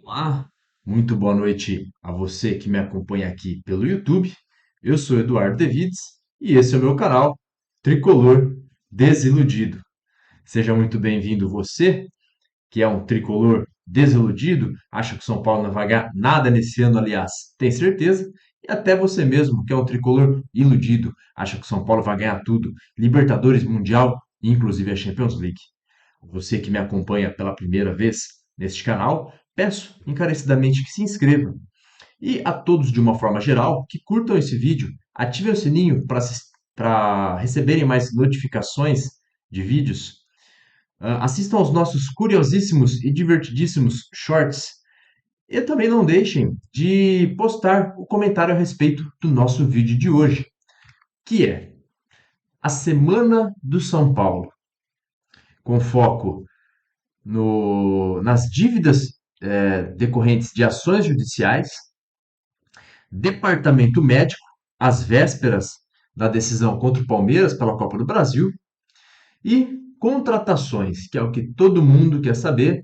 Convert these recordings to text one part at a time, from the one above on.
Olá, muito boa noite a você que me acompanha aqui pelo YouTube. Eu sou Eduardo Devides e esse é o meu canal Tricolor Desiludido. Seja muito bem-vindo você que é um tricolor desiludido, acha que o São Paulo não vai ganhar nada nesse ano, aliás, tem certeza, e até você mesmo que é um tricolor iludido, acha que o São Paulo vai ganhar tudo, Libertadores, Mundial e inclusive a Champions League. Você que me acompanha pela primeira vez neste canal, peço encarecidamente que se inscreva. E a todos, de uma forma geral, que curtam esse vídeo, ativem o sininho para receberem mais notificações de vídeos. Assistam aos nossos curiosíssimos e divertidíssimos shorts. E também não deixem de postar o comentário a respeito do nosso vídeo de hoje, que é a Semana do São Paulo, com foco nas dívidas decorrentes de ações judiciais, departamento médico, às vésperas da decisão contra o Palmeiras pela Copa do Brasil, e contratações, que é o que todo mundo quer saber,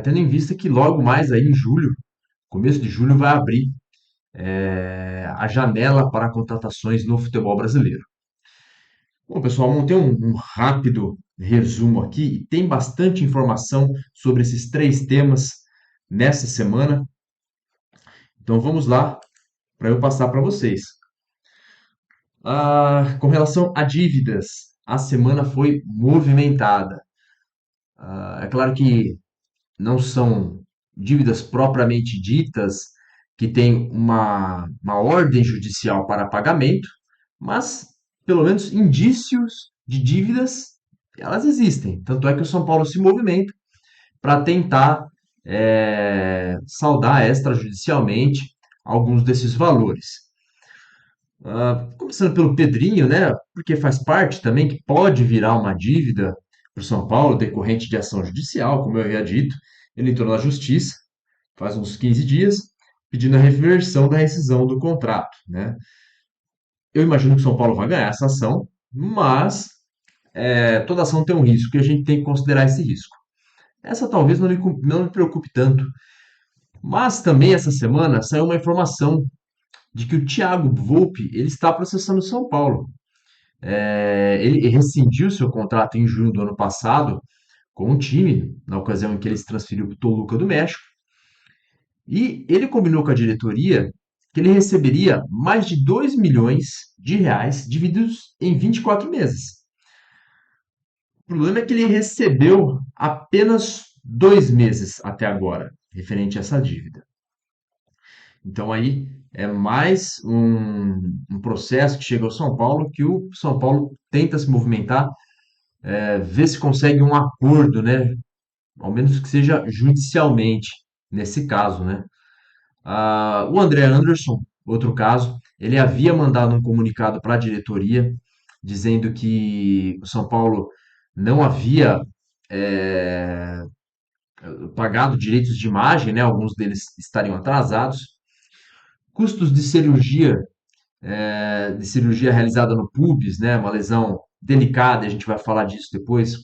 tendo em vista que logo mais aí em julho, começo de julho, vai abrir a janela para contratações no futebol brasileiro. Bom, pessoal, montei um rápido resumo aqui e tem bastante informação sobre esses três temas nessa semana. Então vamos lá para eu passar para vocês. Com relação a dívidas, a semana foi movimentada. É claro que não são dívidas propriamente ditas, que têm uma ordem judicial para pagamento, mas pelo menos indícios de dívidas elas existem. Tanto é que o São Paulo se movimenta para tentar saldar extrajudicialmente alguns desses valores. Começando pelo Pedrinho, né? Porque faz parte também que pode virar uma dívida para o São Paulo decorrente de ação judicial, como eu havia dito. Ele entrou na justiça faz uns 15 dias pedindo a reversão da rescisão do contrato, né? Eu imagino que o São Paulo vai ganhar essa ação, mas toda ação tem um risco e a gente tem que considerar esse risco. Essa talvez não me preocupe tanto, mas também essa semana saiu uma informação de que o Thiago Volpe ele está processando o São Paulo. Ele rescindiu seu contrato em junho do ano passado com o time, na ocasião em que ele se transferiu para o Toluca do México, e ele combinou com a diretoria que ele receberia mais de 2 milhões de reais divididos em 24 meses. O problema é que ele recebeu apenas 2 meses até agora, referente a essa dívida. Então aí é mais um processo que chega ao São Paulo que o São Paulo tenta se movimentar, ver se consegue um acordo, né? Ao menos que seja judicialmente, nesse caso, né? O André Anderson, outro caso, ele havia mandado um comunicado para a diretoria dizendo que o São Paulo não havia é, pagado direitos de imagem, né? Alguns deles estariam atrasados, custos de cirurgia realizada no pubis, né? Uma lesão delicada, a gente vai falar disso depois,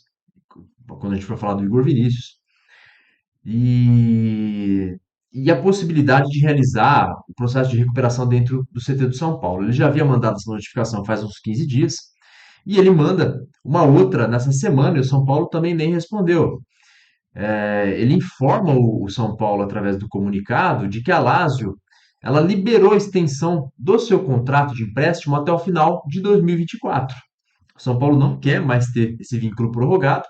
quando a gente for falar do Igor Vinícius. E, e a possibilidade de realizar o processo de recuperação dentro do CT do São Paulo. Ele já havia mandado essa notificação faz uns 15 dias, e ele manda uma outra nessa semana, e o São Paulo também nem respondeu. Ele informa o São Paulo, através do comunicado, de que a Lazio ela liberou a extensão do seu contrato de empréstimo até o final de 2024. O São Paulo não quer mais ter esse vínculo prorrogado,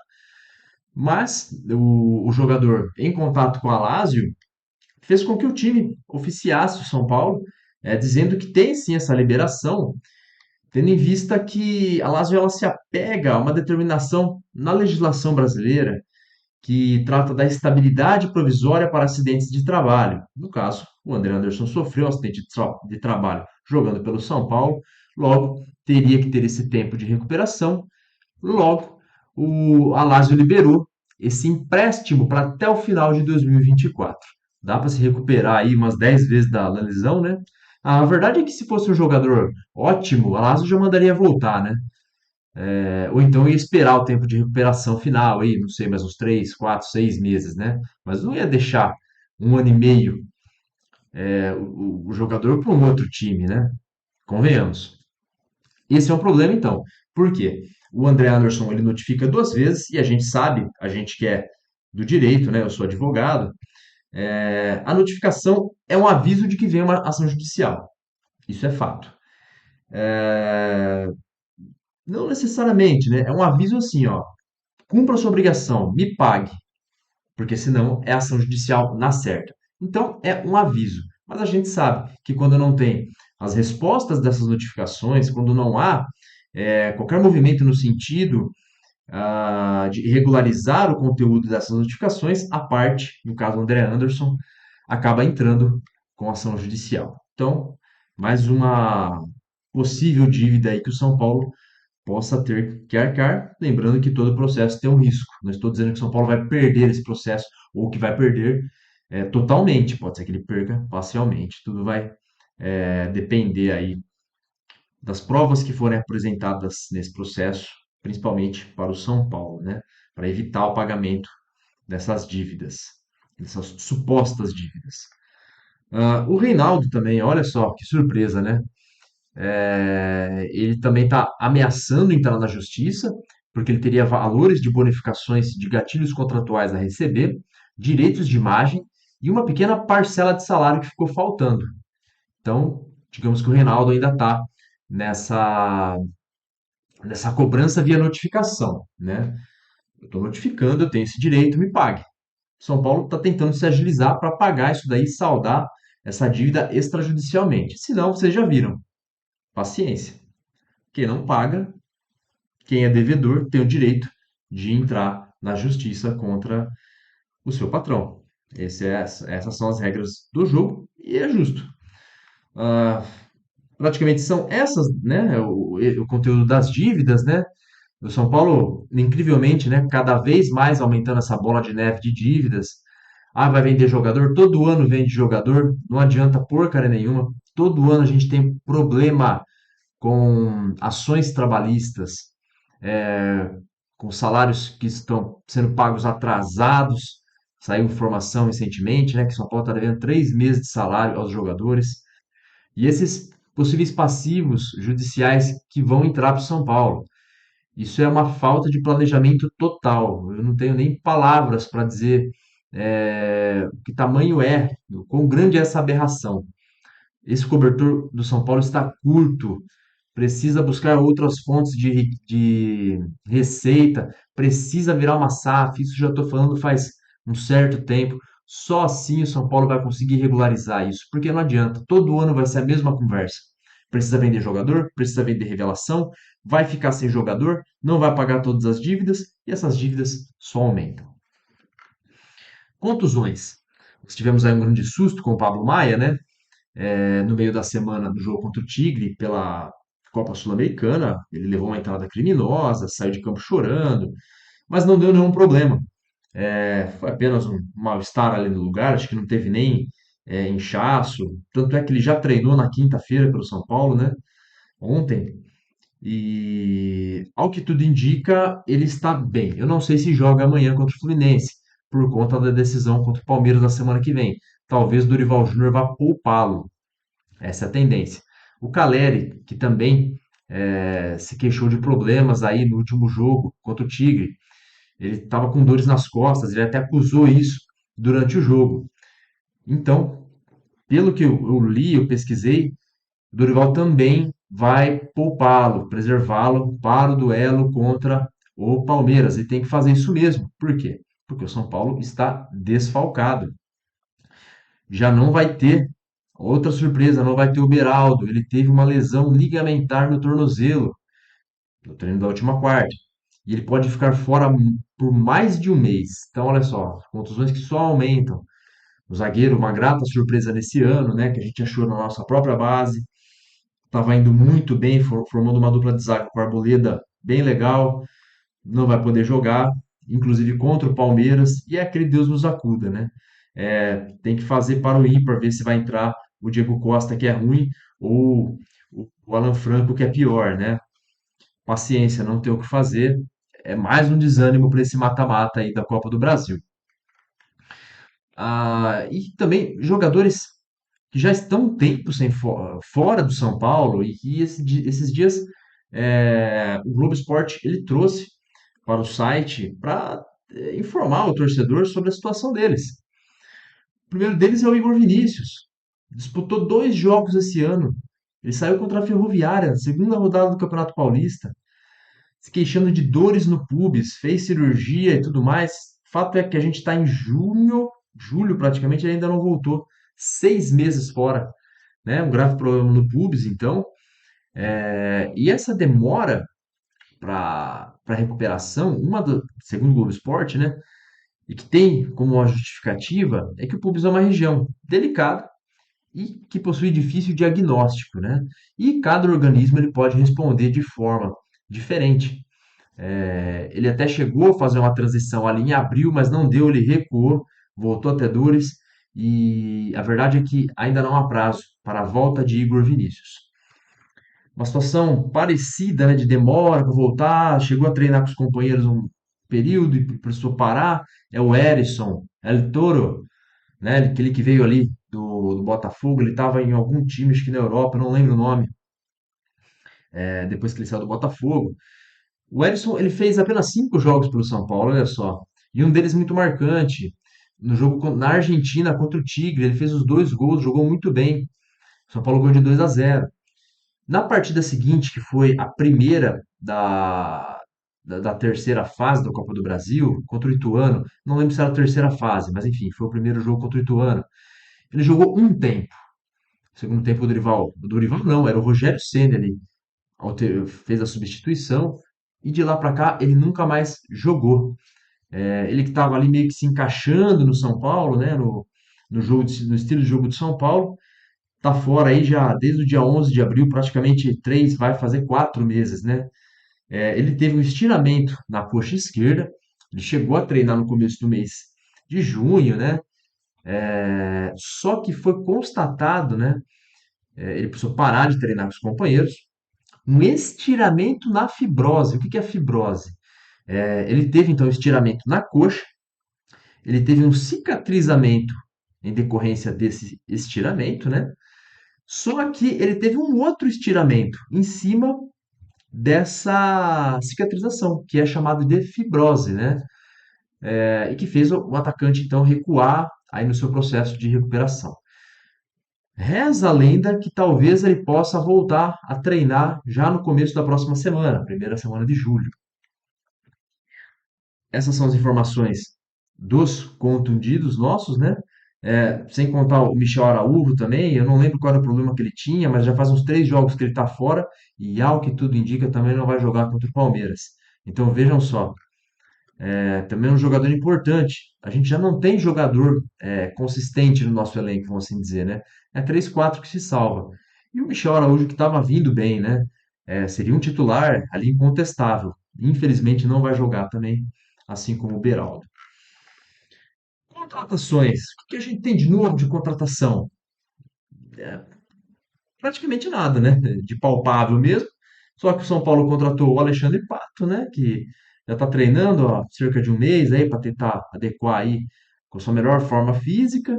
mas o jogador, em contato com a Lazio, fez com que o time oficiasse o São Paulo, dizendo que tem sim essa liberação, tendo em vista que a Lazio ela se apega a uma determinação na legislação brasileira que trata da estabilidade provisória para acidentes de trabalho. No caso, o André Anderson sofreu um acidente de trabalho jogando pelo São Paulo, logo teria que ter esse tempo de recuperação. Logo, a Lazio liberou esse empréstimo para até o final de 2024. Dá para se recuperar aí umas 10 vezes da lesão, né? A verdade é que se fosse um jogador ótimo, a Lazio já mandaria voltar, né? Ou então ia esperar o tempo de recuperação final aí, não sei, mais uns 3, 4, 6 meses, né? Mas não ia deixar. um ano e meio o jogador para um outro time, né? Convenhamos. Esse é um problema, então. Por quê? O André Anderson ele notifica duas vezes e a gente sabe, a gente que é do direito, né? Eu sou advogado. A notificação é um aviso de que vem uma ação judicial. Isso é fato. É, não necessariamente, né? É um aviso assim, ó. Cumpra a sua obrigação, me pague, porque senão é ação judicial na certa. Então, é um aviso. Mas a gente sabe que quando não tem as respostas dessas notificações, quando não há qualquer movimento no sentido de regularizar o conteúdo dessas notificações, a parte, no caso André Anderson, acaba entrando com ação judicial. Então, mais uma possível dívida aí que o São Paulo possa ter que arcar, lembrando que todo processo tem um risco. Não estou dizendo que o São Paulo vai perder esse processo ou que vai perder totalmente, pode ser que ele perca parcialmente. Tudo vai depender aí das provas que forem apresentadas nesse processo, principalmente para o São Paulo, né? Para evitar o pagamento dessas dívidas, dessas supostas dívidas. O Reinaldo também, olha só que surpresa, né? Ele também está ameaçando entrar na justiça, porque ele teria valores de bonificações de gatilhos contratuais a receber, direitos de imagem e uma pequena parcela de salário que ficou faltando. Então, digamos que o Reinaldo ainda está nessa, nessa cobrança via notificação, né? Eu estou notificando, eu tenho esse direito, me pague. São Paulo está tentando se agilizar para pagar isso daí e saldar essa dívida extrajudicialmente. Se não, vocês já viram. Paciência. Quem não paga, quem é devedor, tem o direito de entrar na justiça contra o seu patrão. Essas são as regras do jogo e é justo. Ah, praticamente são essas, né, o conteúdo das dívidas, né? O São Paulo, incrivelmente, né, cada vez mais aumentando essa bola de neve de dívidas. Vai vender jogador? Todo ano vende jogador, não adianta porcaria nenhuma. Todo ano a gente tem problema com ações trabalhistas, com salários que estão sendo pagos atrasados. Saiu informação recentemente, né, que São Paulo está devendo 3 meses de salário aos jogadores. E esses possíveis passivos judiciais que vão entrar para o São Paulo. Isso é uma falta de planejamento total. Eu não tenho nem palavras para dizer que tamanho é, o quão grande é essa aberração. Esse cobertor do São Paulo está curto, precisa buscar outras fontes de receita, precisa virar uma SAF. Isso já estou falando faz um certo tempo. Só assim o São Paulo vai conseguir regularizar isso, porque não adianta, todo ano vai ser a mesma conversa. Precisa vender jogador, precisa vender revelação, vai ficar sem jogador, não vai pagar todas as dívidas e essas dívidas só aumentam. Contusões. Tivemos aí um grande susto com o Pablo Maia, né? No meio da semana do jogo contra o Tigre pela Copa Sul-Americana. Ele levou uma entrada criminosa, saiu de campo chorando, mas não deu nenhum problema. Foi apenas um mal-estar ali no lugar, acho que não teve nem inchaço. Tanto é que ele já treinou na quinta-feira pelo São Paulo, né? Ontem. E ao que tudo indica, ele está bem. Eu não sei se joga amanhã contra o Fluminense, por conta da decisão contra o Palmeiras na semana que vem. Talvez Dorival Júnior vá poupá-lo. Essa é a tendência. O Caleri, que também se queixou de problemas aí no último jogo contra o Tigre, ele estava com dores nas costas, ele até acusou isso durante o jogo. Então, pelo que eu li, eu pesquisei, o Dorival também vai poupá-lo, preservá-lo para o duelo contra o Palmeiras. E tem que fazer isso mesmo. Por quê? Porque o São Paulo está desfalcado. Já não vai ter outra surpresa, não vai ter o Beraldo. Ele teve uma lesão ligamentar no tornozelo no treino da última quarta. E ele pode ficar fora por mais de um mês. Então, olha só, contusões que só aumentam. O zagueiro, uma grata surpresa nesse ano, né? Que a gente achou na nossa própria base. Estava indo muito bem, formando uma dupla de zaga com a Arboleda bem legal. Não vai poder jogar, inclusive contra o Palmeiras. E é aquele Deus nos acuda, né? Tem que fazer para o ímpar, ver se vai entrar o Diego Costa, que é ruim, ou o Alan Franco, que é pior, né? Paciência, não tem o que fazer. É mais um desânimo para esse mata-mata aí da Copa do Brasil. E também jogadores que já estão um tempo fora do São Paulo e que esses dias o Globo Esporte ele trouxe para o site para informar o torcedor sobre a situação deles. O primeiro deles é o Igor Vinícius. Disputou 2 jogos esse ano. Ele saiu contra a Ferroviária, na segunda rodada do Campeonato Paulista, se queixando de dores no pubis, fez cirurgia e tudo mais. Fato é que a gente está em junho, julho praticamente, ele ainda não voltou. 6 meses fora, né? Um grave problema no pubis, então. E essa demora para recuperação, segundo o Globo Esporte, né? E que tem como uma justificativa é que o pubis é uma região delicada e que possui difícil diagnóstico, né? E cada organismo ele pode responder de forma diferente. Ele até chegou a fazer uma transição ali em abril, mas não deu, ele recuou, voltou a ter dores e a verdade é que ainda não há prazo para a volta de Igor Vinícius. Uma situação parecida, né, de demora para voltar, chegou a treinar com os companheiros um período e precisou parar, é o Erisson, El Toro, né, aquele que veio ali do Botafogo, ele estava em algum time, acho que na Europa, não lembro o nome, depois que ele saiu do Botafogo. O Erisson, ele fez apenas 5 jogos pelo São Paulo, olha só. E um deles muito marcante. No jogo na Argentina contra o Tigre, ele fez os 2 gols, jogou muito bem. O São Paulo ganhou de 2-0. Na partida seguinte, que foi a primeira da terceira fase da Copa do Brasil, contra o Ituano, não lembro se era a terceira fase, mas enfim, foi o primeiro jogo contra o Ituano. Ele jogou um tempo. Segundo tempo, o Dorival não, era o Rogério Ceni ali fez a substituição e de lá para cá ele nunca mais jogou. Ele que estava ali meio que se encaixando no São Paulo, né, no estilo de jogo de São Paulo, tá fora aí já desde o dia 11 de abril, praticamente 4 meses, né? Ele teve um estiramento na coxa esquerda, ele chegou a treinar no começo do mês de junho, né? Só que foi constatado, né? Ele precisou parar de treinar com os companheiros, um estiramento na fibrose. O que que é fibrose? Ele teve então estiramento na coxa, ele teve um cicatrizamento em decorrência desse estiramento, né? Só que ele teve um outro estiramento em cima dessa cicatrização, que é chamado de fibrose, né? E que fez o atacante então recuar aí no seu processo de recuperação. Reza a lenda que talvez ele possa voltar a treinar já no começo da próxima semana, primeira semana de julho. Essas são as informações dos contundidos nossos, né? Sem contar o Michel Araújo também, eu não lembro qual era o problema que ele tinha, mas já faz uns 3 jogos que ele está fora e, ao que tudo indica, também não vai jogar contra o Palmeiras. Então vejam só, também é um jogador importante. A gente já não tem jogador consistente no nosso elenco, vamos assim dizer, né? É 3, 4 que se salva. E o Michel Araújo que estava vindo bem, né? Seria um titular ali incontestável. Infelizmente não vai jogar também, assim como o Beraldo. Contratações. O que a gente tem de novo de contratação? Praticamente nada, né? De palpável mesmo. Só que o São Paulo contratou o Alexandre Pato, né? Que já está treinando há cerca de um mês aí para tentar adequar aí com sua melhor forma física.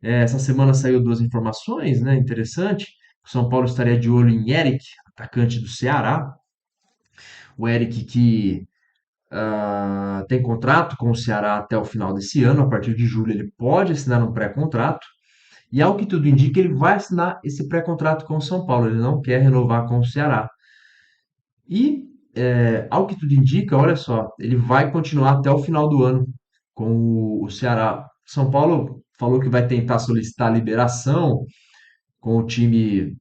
Essa semana saiu 2 informações, né? Interessante. O São Paulo estaria de olho em Eric, atacante do Ceará. O Eric que tem contrato com o Ceará até o final desse ano. A partir de julho ele pode assinar um pré-contrato. E ao que tudo indica, ele vai assinar esse pré-contrato com o São Paulo. Ele não quer renovar com o Ceará. E, ao que tudo indica, olha só, ele vai continuar até o final do ano com o Ceará. São Paulo falou que vai tentar solicitar liberação com o time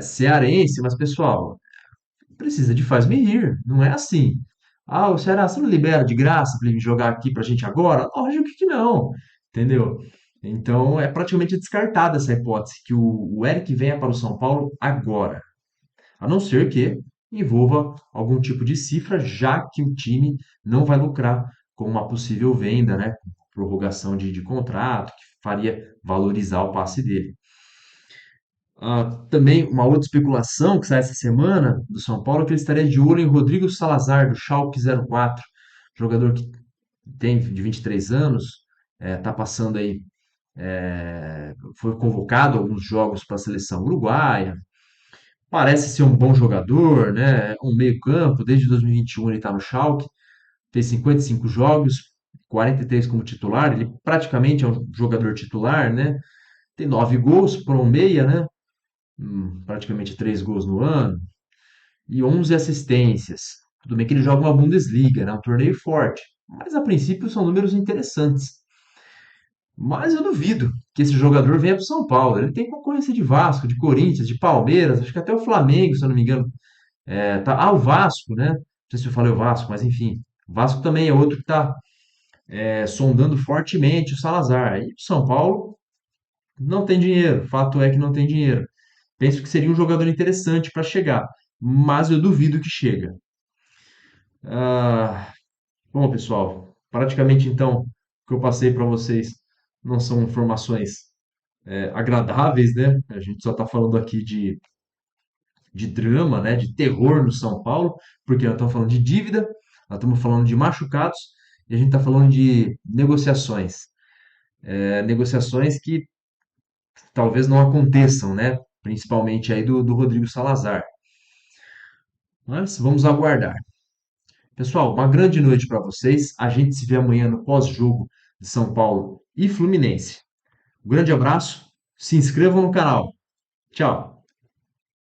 cearense, mas pessoal, precisa de faz-me rir, não é assim. Ah, o Ceará, você não libera de graça para ele jogar aqui para a gente agora? Lógico que não, entendeu? Então é praticamente descartada essa hipótese que o Eric venha para o São Paulo agora, a não ser que envolva algum tipo de cifra, já que o time não vai lucrar com uma possível venda, né? Prorrogação de contrato, que faria valorizar o passe dele. Também uma outra especulação que sai essa semana do São Paulo é que ele estaria de olho em Rodrigo Salazar, do Schalke 04, jogador que tem de 23 anos, tá passando aí, foi convocado a alguns jogos para a seleção uruguaia. Parece ser um bom jogador, né? Um meio-campo, desde 2021 ele está no Schalke, fez 55 jogos, 43 como titular, ele praticamente é um jogador titular, né? Tem 9 gols para um meia, né? Praticamente 3 gols no ano, e 11 assistências. Tudo bem que ele joga uma Bundesliga, né? Um torneio forte, mas a princípio são números interessantes. Mas eu duvido que esse jogador venha para o São Paulo. Ele tem concorrência de Vasco, de Corinthians, de Palmeiras, acho que até o Flamengo, se eu não me engano. O Vasco, né? Não sei se eu falei o Vasco, mas enfim. O Vasco também é outro que está sondando fortemente o Salazar. E o São Paulo não tem dinheiro, fato é que não tem dinheiro. Penso que seria um jogador interessante para chegar, mas eu duvido que chega. Ah, bom, pessoal, praticamente então o que eu passei para vocês não são informações agradáveis, né? A gente só está falando aqui de drama, né? De terror no São Paulo, porque nós estamos falando de dívida, nós estamos falando de machucados e a gente está falando de negociações. Negociações que talvez não aconteçam, né? Principalmente aí do Rodrigo Salazar. Mas vamos aguardar. Pessoal, uma grande noite para vocês. A gente se vê amanhã no pós-jogo de São Paulo e Fluminense. Um grande abraço. Se inscrevam no canal. Tchau.